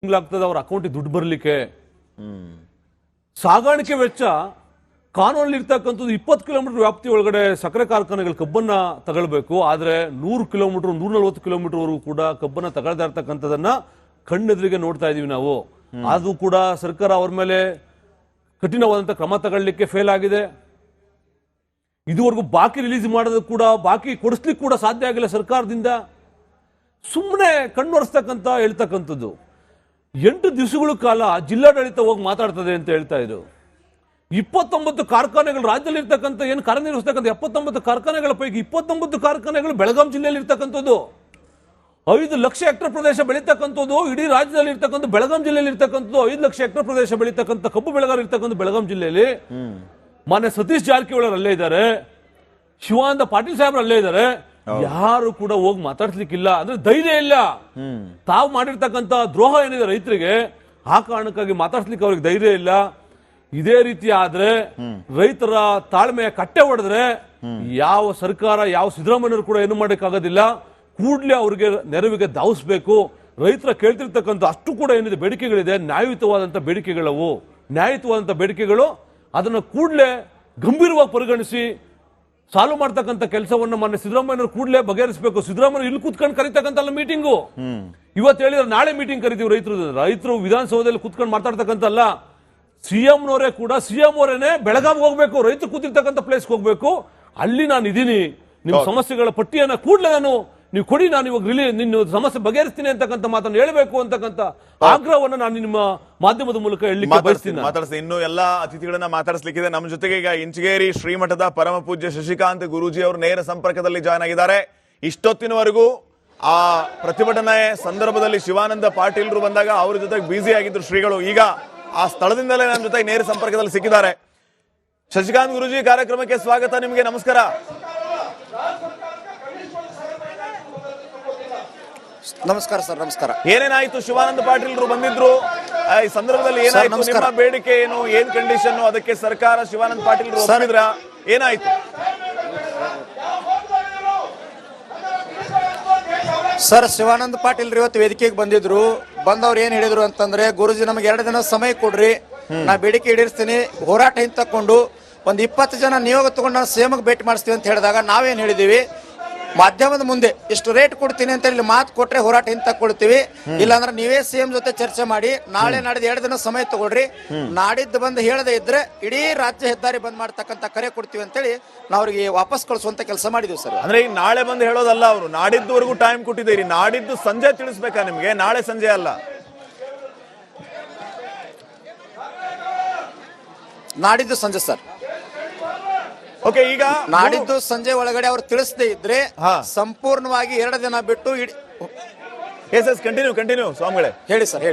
ತಿಂಗಳಾಗ್ತದೆ ಅವ್ರ ಅಕೌಂಟಿಗೆ ದುಡ್ಡು ಬರಲಿಕ್ಕೆ. ಸಾಗಾಣಿಕೆ ವೆಚ್ಚ ಕಾನೂನಲ್ಲಿ ಇರ್ತಕ್ಕಂಥದ್ದು 20 ಕಿಲೋಮೀಟರ್ ವ್ಯಾಪ್ತಿ ಒಳಗಡೆ ಸಕ್ಕರೆ ಕಾರ್ಖಾನೆಗಳು ಕಬ್ಬನ್ನ ತಗೊಳ್ಬೇಕು. ಆದ್ರೆ 100 ಕಿಲೋಮೀಟರ್ 140 ಕಿಲೋಮೀಟರ್ ವರೆಗೂ ಕೂಡ ಕಬ್ಬನ್ನ ತಗೊಳ್ತಾ ಇರ್ತಕ್ಕಂಥದನ್ನ ಕಣ್ಣೆದುರಿಗೆ ನೋಡ್ತಾ ಇದೀವಿ ನಾವು. ಅದು ಕೂಡ ಸರ್ಕಾರ ಅವ್ರ ಮೇಲೆ ಕಠಿಣವಾದಂತ ಕ್ರಮ ತಗೊಳ್ಳಿಕ್ಕೆ ಫೇಲ್ ಆಗಿದೆ. ಇದುವರೆಗೂ ಬಾಕಿ ರಿಲೀಸ್ ಮಾಡೋದು ಕೂಡ ಬಾಕಿ ಕೊಡಿಸ್ಲಿಕ್ಕೆ ಕೂಡ ಸಾಧ್ಯ ಆಗಿಲ್ಲ ಸರ್ಕಾರದಿಂದ. ಸುಮ್ಮನೆ ಕಣ್ಣೊರೆಸ್ತಕ್ಕಂತ ಹೇಳ್ತಕ್ಕಂಥದ್ದು. 8 ದಿವಸಗಳ ಕಾಲ ಜಿಲ್ಲಾಡಳಿತ ಹೋಗಿ ಮಾತಾಡ್ತದೆ ಅಂತ ಹೇಳ್ತಾ ಇದ್ರು. 29 ಕಾರ್ಖಾನೆಗಳು ರಾಜ್ಯದಲ್ಲಿ ಇರ್ತಕ್ಕಂಥ ಏನು ಕಾರ್ಯನಿರ್ವಹಿಸ್ತಕ್ಕಂಥ 79 ಕಾರ್ಖಾನೆಗಳ ಪೈಕಿ 29 ಕಾರ್ಖಾನೆಗಳು ಬೆಳಗಾಂ ಜಿಲ್ಲೆಯಲ್ಲಿ ಇರ್ತಕ್ಕಂಥದ್ದು. 5 ಲಕ್ಷ ಹೆಕ್ಟರ್ ಪ್ರದೇಶ ಬೆಳೀತಕ್ಕಂಥದ್ದು ಇಡೀ ರಾಜ್ಯದಲ್ಲಿ ಇರ್ತಕ್ಕಂಥ ಬೆಳಗಾಂ ಜಿಲ್ಲೆಯಲ್ಲಿ ಇರ್ತಕ್ಕಂಥದ್ದು. 5 ಲಕ್ಷ ಹೆಕ್ಟರ್ ಪ್ರದೇಶ ಬೆಳೀತಕ್ಕಂಥ ಕಬ್ಬು ಬೆಳೆಗಾರ ಇರ್ತಕ್ಕಂಥ ಬೆಳಗಾಂ ಜಿಲ್ಲೆಯಲ್ಲಿ ಮಾನ್ಯ ಸತೀಶ್ ಜಾರಕಿಹೊಳಿ ಅಲ್ಲೇ ಇದ್ದಾರೆ, ಶಿವಾನಂದ ಪಾಟೀಲ್ ಸಾಹೇಬ್ರು ಅಲ್ಲೇ ಇದ್ದಾರೆ. ಯಾರು ಕೂಡ ಹೋಗಿ ಮಾತಾಡ್ಸ್ಲಿಕ್ಕಿಲ್ಲ. ಅಂದ್ರೆ ಧೈರ್ಯ ಇಲ್ಲ. ತಾವು ಮಾಡಿರ್ತಕ್ಕಂಥ ದ್ರೋಹ ಏನಿದೆ ರೈತರಿಗೆ, ಆ ಕಾರಣಕ್ಕಾಗಿ ಮಾತಾಡ್ಸ್ಲಿಕ್ಕೆ ಅವ್ರಿಗೆ ಧೈರ್ಯ ಇಲ್ಲ. ಇದೇ ರೀತಿ ಆದ್ರೆ ರೈತರ ತಾಳ್ಮೆಯ ಕಟ್ಟೆ ಹೊಡೆದ್ರೆ ಯಾವ ಸರ್ಕಾರ ಯಾವ ಸಿದ್ದರಾಮಯ್ಯರು ಕೂಡ ಏನು ಮಾಡೋಕ್ಕಾಗೋದಿಲ್ಲ. ಕೂಡ್ಲೆ ಅವ್ರಿಗೆ ನೆರವಿಗೆ ಧಾವಿಸ್ಬೇಕು. ರೈತರ ಕೇಳ್ತಿರ್ತಕ್ಕಂಥ ಅಷ್ಟು ಕೂಡ ಏನಿದೆ ಬೇಡಿಕೆಗಳಿದೆ, ನ್ಯಾಯಯುತವಾದಂತ ಬೇಡಿಕೆಗಳವು. ನ್ಯಾಯಯುತವಾದಂತ ಬೇಡಿಕೆಗಳು ಅದನ್ನ ಕೂಡ್ಲೆ ಗಂಭೀರವಾಗಿ ಪರಿಗಣಿಸಿ ಸಾಲ್ವ್ ಮಾಡ್ತಕ್ಕಂಥ ಕೆಲಸವನ್ನ ಮಾನ್ಯ ಸಿದ್ದರಾಮಯ್ಯನವರು ಕೂಡಲೇ ಬಗೆಹರಿಸಬೇಕು. ಸಿದ್ದರಾಮಯ್ಯ ಇಲ್ಲಿ ಕೂತ್ಕೊಂಡು ಕರೀತಕ್ಕಂತಲ್ಲ ಮೀಟಿಂಗು. ಇವತ್ತು ಹೇಳಿದ್ರೆ ನಾಳೆ ಮೀಟಿಂಗ್ ಕರಿತೀವಿ ರೈತರು ವಿಧಾನಸೌಧದಲ್ಲಿ ಕೂತ್ಕೊಂಡು ಮಾತಾಡ್ತಕ್ಕಂತಲ್ಲ. ಸಿಎಂ ನವರೇ ಕೂಡ ಸಿಎಂ ಅವರೇನೆ ಬೆಳಗಾವಿಗೆ ಹೋಗ್ಬೇಕು, ರೈತರು ಕೂತಿರ್ತಕ್ಕಂಥ ಪ್ಲೇಸ್ಗೆ ಹೋಗ್ಬೇಕು. ಅಲ್ಲಿ ನಾನು ಇದೀನಿ, ನಿಮ್ಮ ಸಮಸ್ಯೆಗಳ ಪಟ್ಟಿಯನ್ನ ಕೂಡಲೇ ನೀವು ಕೊಡಿ, ನಾನು ಇವಾಗ ನಿನ್ನ ಸಮಸ್ಯೆ ಬಗೆಹರಿಸ್ತೀನಿ ಅಂತಕ್ಕಂಥ ಮಾತನ್ನು ಹೇಳಬೇಕು ಅಂತಕ್ಕಂಥ ಆಗ್ರಹವನ್ನು ನಾನು ನಿಮ್ಮ ಮಾಧ್ಯಮದ ಮೂಲಕ ಹೇಳಲಿಕ್ಕೆ ಬಯಸ್ತೀನಿ. ಇನ್ನು ಎಲ್ಲಾ ಅತಿಥಿಗಳನ್ನ ಮಾತಾಡಿಸ್ಲಿಕ್ಕಿದೆ. ನಮ್ಮ ಜೊತೆಗೆ ಈಗ ಇಂಚಗೇರಿ ಶ್ರೀಮಠದ ಪರಮ ಪೂಜ್ಯ ಶಶಿಕಾಂತ್ ಗುರೂಜಿ ಅವರು ನೇರ ಸಂಪರ್ಕದಲ್ಲಿ ಜಾಯ್ನ್ ಆಗಿದ್ದಾರೆ. ಇಷ್ಟೊತ್ತಿನವರೆಗೂ ಆ ಪ್ರತಿಭಟನೆ ಸಂದರ್ಭದಲ್ಲಿ ಶಿವಾನಂದ ಪಾಟೀಲ್ರು ಬಂದಾಗ ಅವ್ರ ಜೊತೆಗೆ ಬ್ಯುಸಿ ಆಗಿದ್ರು ಶ್ರೀಗಳು. ಈಗ ಆ ಸ್ಥಳದಿಂದಲೇ ನನ್ನ ಜೊತೆಗೆ ನೇರ ಸಂಪರ್ಕದಲ್ಲಿ ಸಿಕ್ಕಿದ್ದಾರೆ. ಶಶಿಕಾಂತ್ ಗುರೂಜಿ, ಕಾರ್ಯಕ್ರಮಕ್ಕೆ ಸ್ವಾಗತ. ನಿಮಗೆ ನಮಸ್ಕಾರ. ನಮಸ್ಕಾರ ಸರ್. ನಮಸ್ಕಾರ. ಏನೇನಾಯ್ತು? ಶಿವಾನಂದ ಪಾಟೀಲ್ರು ಬಂದಿದ್ರು, ಈ ಸಂದರ್ಭದಲ್ಲಿ ಏನಾಯ್ತು? ನಿಮ್ಮ ಬೇಡಿಕೆ ಏನು, ಏನ್ ಕಂಡೀಷನ್? ಅದಕ್ಕೆ ಸರ್ಕಾರ ಶಿವಾನಂದ ಪಾಟೀಲ್ರು ಒಪ್ಪಿದ್ರ? ಏನಾಯ್ತು ಸರ್? ಶಿವಾನಂದ ಪಾಟೀಲ್ ಇವತ್ತು ವೇದಿಕೆಗೆ ಬಂದಿದ್ರು. ಬಂದವ್ರು ಏನ್ ಹೇಳಿದ್ರು ಅಂತಂದ್ರೆ, ಗುರುಜಿ ನಮಗೆ 2 ದಿನ ಸಮಯ ಕೊಡ್ರಿ, ನಾ ಬೇಡಿಕೆ ಈಡೇರಿಸ್ತೀನಿ, ಹೋರಾಟ ಹಿಂದೆ ತಕೊಂಡು ಒಂದು 20 ಜನ ನಿಯೋಗ ತಗೊಂಡು ನಾನು ಸಿಎಂಗೆ ಭೇಟಿ ಮಾಡಿಸ್ತೀವಿ ಅಂತ ಹೇಳಿದಾಗ ನಾವೇನ್ ಹೇಳಿದೀವಿ, ಮಾಧ್ಯಮದ ಮುಂದೆ ಇಷ್ಟು ರೇಟ್ ಕೊಡ್ತೀನಿ ಅಂತ ಹೇಳಿ ಮಾತು ಕೊಟ್ರೆ ಹೋರಾಟ ಹಿಂದೆ ತಗೊಳ್ತೀವಿ, ಇಲ್ಲಾಂದ್ರೆ ನೀವೇ ಸಿಎಂ ಜೊತೆ ಚರ್ಚೆ ಮಾಡಿ ನಾಳೆ ನಾಡಿದ್ದು 2 ದಿನ ಸಮಯ ತಗೊಳ್ರಿ, ನಾಡಿದ್ದು ಬಂದು ಹೇಳದೇ ಇದ್ರೆ ಇಡೀ ರಾಜ್ಯ ಹೆದ್ದಾರಿ ಬಂದ್ ಮಾಡ್ತಕ್ಕಂಥ ಕರೆ ಕೊಡ್ತೀವಿ ಅಂತೇಳಿ ನಾವು ಅವ್ರಿಗೆ ವಾಪಸ್ ಕಳಿಸುವಂತ ಕೆಲಸ ಮಾಡಿದ್ವಿ ಸರ್. ಅಂದ್ರೆ ಈಗ ನಾಳೆ ಬಂದು ಹೇಳೋದಲ್ಲ, ಅವರು ನಾಡಿದ್ದುವರೆಗೂ ಟೈಮ್ ಕೊಟ್ಟಿದ್ದೀರಿ. ನಾಡಿದ್ದು ಸಂಜೆ ತಿಳಿಸ್ಬೇಕಾ ನಿಮ್ಗೆ? ನಾಳೆ ಸಂಜೆ ಅಲ್ಲ, ನಾಡಿದ್ದು ಸಂಜೆ ಸರ್. ಓಕೆ. ಈಗ ನಾಡಿದ್ದು ಸಂಜೆ ಒಳಗಡೆ ಅವ್ರು ತಿಳಿಸದೇ ಇದ್ರೆ ಸಂಪೂರ್ಣವಾಗಿ 2 ದಿನ ಬಿಟ್ಟು ಕಂಟಿನ್ಯೂ ಸ್ವಾಮಿಗಳೇ. ಹೇಳಿ ಸರ್.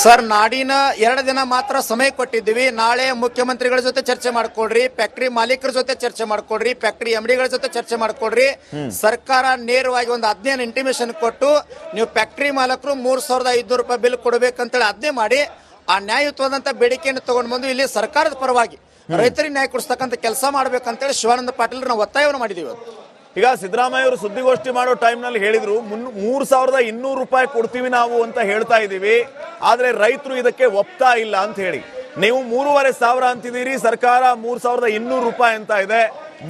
ಸರ್, ನಾಡಿನ 2 ದಿನ ಮಾತ್ರ ಸಮಯ ಕೊಟ್ಟಿದ್ದೀವಿ. ನಾಳೆ ಮುಖ್ಯಮಂತ್ರಿಗಳ ಜೊತೆ ಚರ್ಚೆ ಮಾಡ್ಕೊಳ್ರಿ, ಫ್ಯಾಕ್ಟರಿ ಮಾಲೀಕರ ಜೊತೆ ಚರ್ಚೆ ಮಾಡ್ಕೊಳ್ರಿ, ಫ್ಯಾಕ್ಟರಿ ಎಂಡಿಗಳ ಜೊತೆ ಚರ್ಚೆ ಮಾಡ್ಕೊಳ್ರಿ. ಸರ್ಕಾರ ನೇರವಾಗಿ ಒಂದು 15 ಇಂಟಿಮೇಷನ್ ಕೊಟ್ಟು ನೀವು ಫ್ಯಾಕ್ಟರಿ ಮಾಲಕರು 3500 ರೂಪಾಯಿ ಬಿಲ್ ಕೊಡಬೇಕಂತೇಳಿ ಆಜ್ಞೆ ಮಾಡಿ ಆ ನ್ಯಾಯಯುತವಾದಂತ ಬೇಡಿಕೆಯನ್ನು ತಗೊಂಡು ಬಂದು ಇಲ್ಲಿ ಸರ್ಕಾರದ ಪರವಾಗಿ ರೈತರಿಗೆ ನ್ಯಾಯ ಕೊಡಿಸ್ತಕ್ಕಂಥ ಕೆಲಸ ಮಾಡ್ಬೇಕಂತೇಳಿ ಶಿವಾನಂದ ಪಾಟೀಲ್ ನಾವು ಒತ್ತಾಯವನ್ನು ಮಾಡಿದೀವಿ. ಈಗ ಸಿದ್ದರಾಮಯ್ಯ ಅವರು ಸುದ್ದಿಗೋಷ್ಠಿ ಮಾಡೋ ಟೈಮ್ ನಲ್ಲಿ ಹೇಳಿದ್ರು 3200 ರೂಪಾಯಿ ಕೊಡ್ತೀವಿ ನಾವು ಅಂತ ಹೇಳ್ತಾ ಇದೀವಿ, ಆದ್ರೆ ರೈತರು ಇದಕ್ಕೆ ಒಪ್ತಾ ಇಲ್ಲ ಅಂತ ಹೇಳಿ. ನೀವು 3500 ಅಂತಿದ್ದೀರಿ, ಸರ್ಕಾರ 3200 ರೂಪಾಯಿ ಅಂತ ಇದೆ.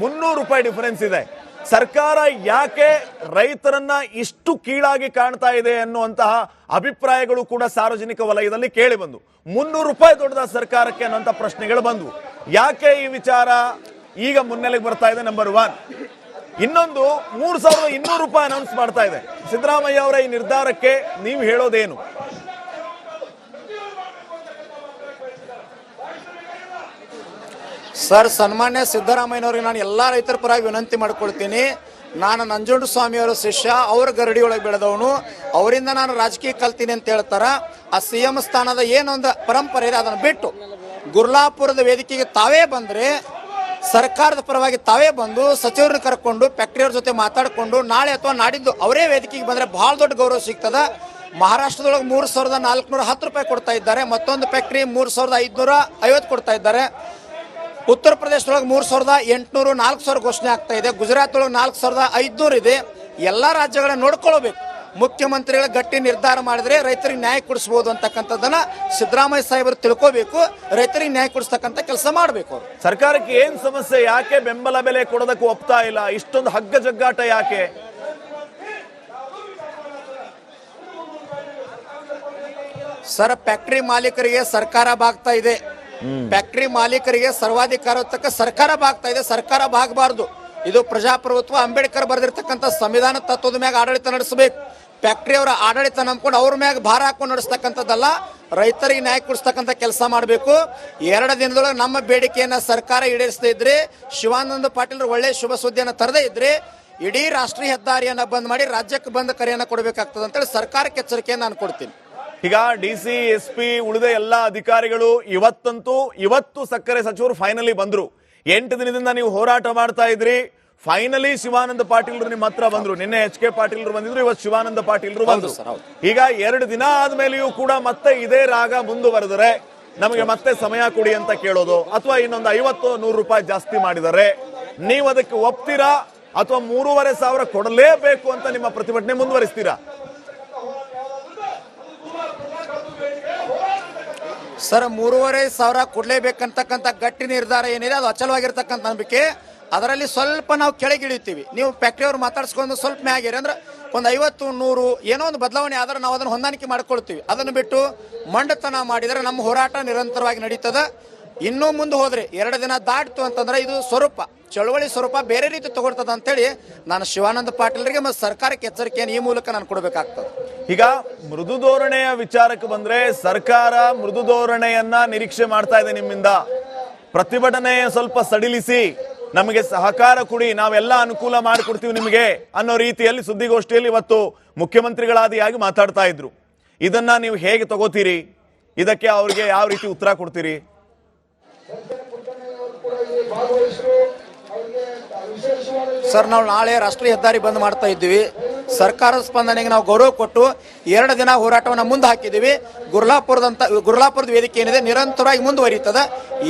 300 ರೂಪಾಯಿ ಡಿಫರೆನ್ಸ್ ಇದೆ. ಸರ್ಕಾರ ಯಾಕೆ ರೈತರನ್ನ ಇಷ್ಟು ಕೀಳಾಗಿ ಕಾಣ್ತಾ ಇದೆ ಅನ್ನುವಂತಹ ಅಭಿಪ್ರಾಯಗಳು ಕೂಡ ಸಾರ್ವಜನಿಕ ವಲಯದಲ್ಲಿ ಕೇಳಿ ಬಂದು, 300 ರೂಪಾಯಿ ದೊಡ್ಡದ ಸರ್ಕಾರಕ್ಕೆ ಅನ್ನುವಂತ ಪ್ರಶ್ನೆಗಳು ಬಂದ್ವು. ಯಾಕೆ ಈ ವಿಚಾರ ಈಗ ಮುನ್ನೆಲೆಗೆ ಬರ್ತಾ ಇದೆ? ನಂಬರ್ 1. ಇನ್ನೊಂದು 3200 ರೂಪಾಯಿ ಅನೌನ್ಸ್ ಮಾಡ್ತಾ ಇದೆ ಸಿದ್ದರಾಮಯ್ಯ ಅವರ ಈ ನಿರ್ಧಾರಕ್ಕೆ ನೀವು ಹೇಳೋದೇನು? ಸರ್, ಸನ್ಮಾನ್ಯ ಸಿದ್ದರಾಮಯ್ಯನವ್ರಿಗೆ ನಾನು ಎಲ್ಲಾ ರೈತರ ಪರವಾಗಿ ವಿನಂತಿ ಮಾಡ್ಕೊಳ್ತೀನಿ. ನಾನು ನಂಜುಂಡ ಸ್ವಾಮಿ ಅವರ ಶಿಷ್ಯ, ಅವ್ರ ಗರಡಿ ಒಳಗೆ ಬೆಳೆದವನು, ಅವರಿಂದ ನಾನು ರಾಜಕೀಯ ಕಲ್ತೀನಿ ಅಂತ ಹೇಳ್ತಾರ. ಆ ಸಿಎಂ ಸ್ಥಾನದ ಏನೊಂದು ಪರಂಪರೆ ಇದೆ ಅದನ್ನು ಬಿಟ್ಟು ಗುರ್ಲಾಪುರದ ವೇದಿಕೆಗೆ ತಾವೇ ಬಂದ್ರೆ, ಸರ್ಕಾರದ ಪರವಾಗಿ ತಾವೇ ಬಂದು ಸಚಿವರನ್ನ ಕರ್ಕೊಂಡು ಫ್ಯಾಕ್ಟರಿಯವ್ರ ಜೊತೆ ಮಾತಾಡಿಕೊಂಡು ನಾಳೆ ಅಥವಾ ನಾಡಿದ್ದು ಅವರೇ ವೇದಿಕೆಗೆ ಬಂದ್ರೆ ಬಹಳ ದೊಡ್ಡ ಗೌರವ ಸಿಗ್ತದ. ಮಹಾರಾಷ್ಟ್ರದೊಳಗೆ 3410 ರೂಪಾಯಿ ಕೊಡ್ತಾ ಇದ್ದಾರೆ, ಮತ್ತೊಂದು ಫ್ಯಾಕ್ಟರಿ 3550 ಕೊಡ್ತಾ ಇದ್ದಾರೆ. ಉತ್ತರ ಪ್ರದೇಶದೊಳಗೆ 3800 4000 ಘೋಷಣೆ ಆಗ್ತಾ ಇದೆ. ಗುಜರಾತ್ ಒಳಗೆ 4500 ಇದೆ. ಎಲ್ಲ ರಾಜ್ಯಗಳನ್ನ ನೋಡ್ಕೊಳ್ಬೇಕು. ಮುಖ್ಯಮಂತ್ರಿಗಳ ಗಟ್ಟಿ ನಿರ್ಧಾರ ಮಾಡಿದ್ರೆ ರೈತರಿಗೆ ನ್ಯಾಯ ಕೊಡಿಸಬಹುದು ಅಂತಕ್ಕಂಥದ್ದನ್ನ ಸಿದ್ದರಾಮಯ್ಯ ಸಾಹೇಬರು ತಿಳ್ಕೋಬೇಕು. ರೈತರಿಗೆ ನ್ಯಾಯ ಕೊಡಿಸ್ತಕ್ಕಂಥ ಕೆಲಸ ಮಾಡಬೇಕು ಅವರು. ಸರ್ಕಾರಕ್ಕೆ ಏನ್ ಸಮಸ್ಯೆ? ಯಾಕೆ ಬೆಂಬಲ ಬೆಲೆ ಕೊಡೋದಕ್ಕೆ ಒಪ್ತಾ ಇಲ್ಲ? ಇಷ್ಟೊಂದು ಹಗ್ಗ ಜಗ್ಗಾಟ ಯಾಕೆ? ಸರ್, ಫ್ಯಾಕ್ಟರಿ ಮಾಲೀಕರಿಗೆ ಸರ್ಕಾರ ಬಾಗ್ತಾ ಇದೆ. ಫ್ಯಾಕ್ಟರಿ ಮಾಲೀಕರಿಗೆ ಸರ್ವಾಧಿಕಾರಕ್ಕೆ ಸರ್ಕಾರ ಬಾಗ್ತಾ ಇದೆ. ಸರ್ಕಾರ ಬಾಗಬಾರ್ದು. ಇದು ಪ್ರಜಾಪ್ರಭುತ್ವ. ಅಂಬೇಡ್ಕರ್ ಬರೆದಿರ್ತಕ್ಕಂಥ ಸಂವಿಧಾನ ತತ್ವದ ಮ್ಯಾಗ ಆಡಳಿತ ನಡೆಸಬೇಕು. ಫ್ಯಾಕ್ಟರಿ ಅವರ ಆಡಳಿತ ನಂಬ್ಕೊಂಡು ಅವ್ರ ಮ್ಯಾಗ ಭಾರ ಹಾಕೊಂಡು ನಡೆಸ್ತಕ್ಕಂಥದ್ದಲ್ಲ. ರೈತರಿಗೆ ನ್ಯಾಯ ಕೊಡಿಸ್ತಕ್ಕಂಥ ಕೆಲಸ ಮಾಡಬೇಕು. 2 ದಿನದೊಳಗೆ ನಮ್ಮ ಬೇಡಿಕೆಯನ್ನ ಸರ್ಕಾರ ಈಡೇರಿಸದೇ ಇದ್ರೆ, ಶಿವಾನಂದ ಪಾಟೀಲ್ ಒಳ್ಳೆ ಶುಭ ಸುದ್ದಿಯನ್ನು ತರದೇ ಇದ್ರೆ ಇಡೀ ರಾಷ್ಟ್ರೀಯ ಹೆದ್ದಾರಿಯನ್ನ ಬಂದ್ ಮಾಡಿ ರಾಜ್ಯಕ್ಕೆ ಬಂದ್ ಕರೆಯನ್ನ ಕೊಡಬೇಕಾಗ್ತದೆ ಅಂತೇಳಿ ಸರ್ಕಾರಕ್ಕೆ ಎಚ್ಚರಿಕೆಯನ್ನು ನಾನು ಕೊಡ್ತೀನಿ. ಈಗ DC, SP ಉಳಿದ ಎಲ್ಲ ಅಧಿಕಾರಿಗಳು ಇವತ್ತು ಸಕ್ಕರೆ ಸಚಿವರು ಫೈನಲಿ ಬಂದ್ರು. 8 ದಿನದಿಂದ ನೀವು ಹೋರಾಟ ಮಾಡ್ತಾ ಇದ್ರಿ. ಫೈನಲಿ ಶಿವಾನಂದ ಪಾಟೀಲ್ರು ನಿಮ್ಮ ಹತ್ರ ಬಂದ್ರು. ನಿನ್ನೆ HK ಪಾಟೀಲ್ರು ಬಂದಿದ್ರು, ಇವತ್ತು ಶಿವಾನಂದ ಪಾಟೀಲ್ರು ಬಂದ್ರು. ಈಗ 2 ದಿನ ಆದ್ಮೇಲೆಯೂ ಕೂಡ ಮತ್ತೆ ಇದೇ ರಾಗ ಮುಂದುವರೆದರೆ ನಮಗೆ ಮತ್ತೆ ಸಮಯ ಕೊಡಿ ಅಂತ ಕೇಳೋದು, ಅಥವಾ ಇನ್ನೊಂದು 50-100 ರೂಪಾಯಿ ಜಾಸ್ತಿ ಮಾಡಿದರೆ ನೀವು ಅದಕ್ಕೆ ಒಪ್ತೀರಾ, ಅಥವಾ 3,500 ಕೊಡಲೇಬೇಕು ಅಂತ ನಿಮ್ಮ ಪ್ರತಿಭಟನೆ ಮುಂದುವರಿಸ್ತೀರಾ? ಸರ್, 3,500 ಕೊಡ್ಲೇಬೇಕಂತಕ್ಕಂಥ ಗಟ್ಟಿ ನಿರ್ಧಾರ ಏನಿದೆ ಅದು ಅಚಲವಾಗಿರ್ತಕ್ಕಂಥ ನಂಬಿಕೆ. ಅದರಲ್ಲಿ ಸ್ವಲ್ಪ ನಾವು ಕೆಳಗಿಳಿತೀವಿ. ನೀವು ಫ್ಯಾಕ್ಟರಿ ಅವ್ರು ಮಾತಾಡ್ಸ್ಕೊಂಡು ಸ್ವಲ್ಪ ಮ್ಯಾಗಿರಿ ಅಂದ್ರೆ ಒಂದು 50-100 ಏನೋ ಒಂದು ಬದಲಾವಣೆ ಆದ್ರೆ ನಾವು ಅದನ್ನು ಹೊಂದಾಣಿಕೆ ಮಾಡ್ಕೊಳ್ತೀವಿ. ಅದನ್ನು ಬಿಟ್ಟು ಮಂಡತನ ಮಾಡಿದರೆ ನಮ್ಮ ಹೋರಾಟ ನಿರಂತರವಾಗಿ ನಡೀತದ. ಇನ್ನೂ ಮುಂದೆ ಹೋದ್ರೆ 2 ದಿನ ದಾಟ್ತು ಅಂತಂದ್ರೆ ಇದು ಸ್ವರೂಪ, ಚಳವಳಿ ಸ್ವರೂಪ ಬೇರೆ ರೀತಿ ತಗೊಳ್ತದ ಅಂತೇಳಿ ನಾನು ಶಿವಾನಂದ ಪಾಟೀಲ್ರಿಗೆ ಮತ್ತು ಸರ್ಕಾರಕ್ಕೆ ಎಚ್ಚರಿಕೆಯನ್ನು ಈ ಮೂಲಕ ನಾನು ಕೊಡಬೇಕಾಗ್ತದೆ. ಈಗ ಮೃದು ಧೋರಣೆಯ ವಿಚಾರಕ್ಕೆ ಬಂದ್ರೆ, ಸರ್ಕಾರ ಮೃದು ಧೋರಣೆಯನ್ನ ನಿರೀಕ್ಷೆ ಮಾಡ್ತಾ ಇದೆ ನಿಮ್ಮಿಂದ. ಪ್ರತಿಭಟನೆ ಸ್ವಲ್ಪ ಸಡಿಲಿಸಿ, ನಮಗೆ ಸಹಕಾರ ಕೊಡಿ, ನಾವೆಲ್ಲ ಅನುಕೂಲ ಮಾಡಿಕೊಡ್ತೀವಿ ನಿಮಗೆ ಅನ್ನೋ ರೀತಿಯಲ್ಲಿ ಸುದ್ದಿಗೋಷ್ಠಿಯಲ್ಲಿ ಇವತ್ತು ಮುಖ್ಯಮಂತ್ರಿಗಳಾದಿಯಾಗಿ ಮಾತಾಡ್ತಾ ಇದ್ರು. ಇದನ್ನ ನೀವು ಹೇಗೆ ತಗೋತೀರಿ? ಇದಕ್ಕೆ ಅವ್ರಿಗೆ ಯಾವ ರೀತಿ ಉತ್ತರ ಕೊಡ್ತೀರಿ? ಸರ್, ನಾವು ನಾಳೆ ರಾಷ್ಟ್ರೀಯ ಹೆದ್ದಾರಿ ಬಂದ್ ಮಾಡ್ತಾ ಇದ್ದೀವಿ. ಸರ್ಕಾರದ ಸ್ಪಂದನೆಗೆ ನಾವು ಗೌರವ ಕೊಟ್ಟು 2 ದಿನ ಹೋರಾಟವನ್ನು ಮುಂದೆ ಹಾಕಿದ್ದೀವಿ. ಗುರ್ಲಾಪುರದ ವೇದಿಕೆ ಏನಿದೆ ನಿರಂತರವಾಗಿ ಮುಂದುವರಿಯುತ್ತದೆ.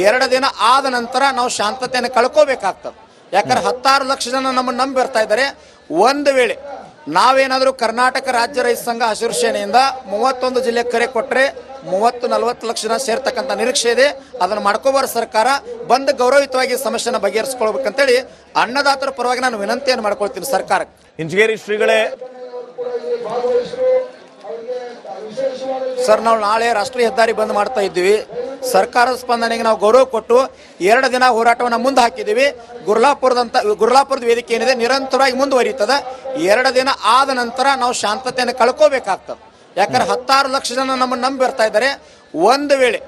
2 ದಿನ ಆದ ನಂತರ ನಾವು ಶಾಂತತೆಯನ್ನು ಕಳ್ಕೋಬೇಕಾಗ್ತದೆ. ಯಾಕಂದ್ರೆ 16 ಲಕ್ಷ ಜನ ನಮ್ಮನ್ನು ನಂಬಿ ಬರ್ತಾ ಇದ್ದಾರೆ. ಒಂದು ವೇಳೆ ನಾವೇನಾದರೂ ಕರ್ನಾಟಕ ರಾಜ್ಯ ರೈತ ಸಂಘ ಹಸಿರು ಸೇನೆಯಿಂದ 31 ಜಿಲ್ಲೆ ಕರೆ ಕೊಟ್ಟರೆ 30-40 ಲಕ್ಷ ಜನ ಸೇರ್ತಕ್ಕಂಥ ನಿರೀಕ್ಷೆ ಇದೆ. ಅದನ್ನು ಮಾಡ್ಕೋಬಾರ ಸರ್ಕಾರ ಬಂದು ಗೌರವಯುತವಾಗಿ ಸಮಸ್ಯೆನ ಬಗೆಹರಿಸ್ಕೊಳ್ಬೇಕಂತೇಳಿ ಅನ್ನದಾತರ ಪರವಾಗಿ ನಾನು ವಿನಂತಿಯನ್ನು ಮಾಡ್ಕೊಳ್ತೀನಿ ಸರ್ಕಾರಕ್ಕೆ. ಇಂಚಗೇರಿ ಶ್ರೀಗಳೇ, ಸರ್, ನಾವು ನಾಳೆ ರಾಷ್ಟ್ರೀಯ ಹೆದ್ದಾರಿ ಬಂದ್ ಮಾಡ್ತಾ ಇದ್ದೀವಿ. ಸರ್ಕಾರದ ಸ್ಪಂದನೆಗೆ ನಾವು ಗೌರವ ಕೊಟ್ಟು 2 ದಿನ ಹೋರಾಟವನ್ನು ಮುಂದೆ ಹಾಕಿದ್ದೀವಿ. ಗುರ್ಲಾಪುರದ ವೇದಿಕೆ ಏನಿದೆ ನಿರಂತರವಾಗಿ ಮುಂದುವರಿಯುತ್ತದೆ. 2 ದಿನ ಆದ ನಂತರ ನಾವು ಶಾಂತತೆಯನ್ನು ಕಳ್ಕೋಬೇಕಾಗ್ತದೆ. ಯಾಕಂದ್ರೆ 16 ಲಕ್ಷ ಜನ ನಮ್ಮನ್ನು ನಂಬಿ ಬರ್ತಾ ಇದ್ದಾರೆ. ಒಂದು ವೇಳೆ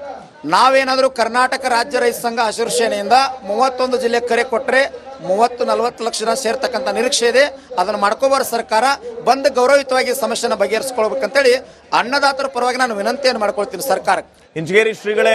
ನಾವೇನಾದರೂ ಕರ್ನಾಟಕ ರಾಜ್ಯ ರೈತ ಸಂಘ ಹಸಿರು ಸೇನೆಯಿಂದ 31 ಜಿಲ್ಲೆ ಕರೆ ಕೊಟ್ಟರೆ 30-40 ಲಕ್ಷ ಜನ ಸೇರ್ತಕ್ಕಂಥ ನಿರೀಕ್ಷೆ ಇದೆ. ಅದನ್ನು ಮಾಡ್ಕೋಬಾರ ಸರ್ಕಾರ ಬಂದು ಗೌರವಯುತವಾಗಿ ಸಮಸ್ಯೆನ ಬಗೆಹರಿಸ್ಕೊಳ್ಬೇಕಂತೇಳಿ ಅನ್ನದಾತರ ಪರವಾಗಿ ನಾನು ವಿನಂತಿಯನ್ನು ಮಾಡ್ಕೊಳ್ತೀನಿ ಸರ್ಕಾರಕ್ಕೆ. ಇಂಚಗೇರಿ ಶ್ರೀಗಳೇ,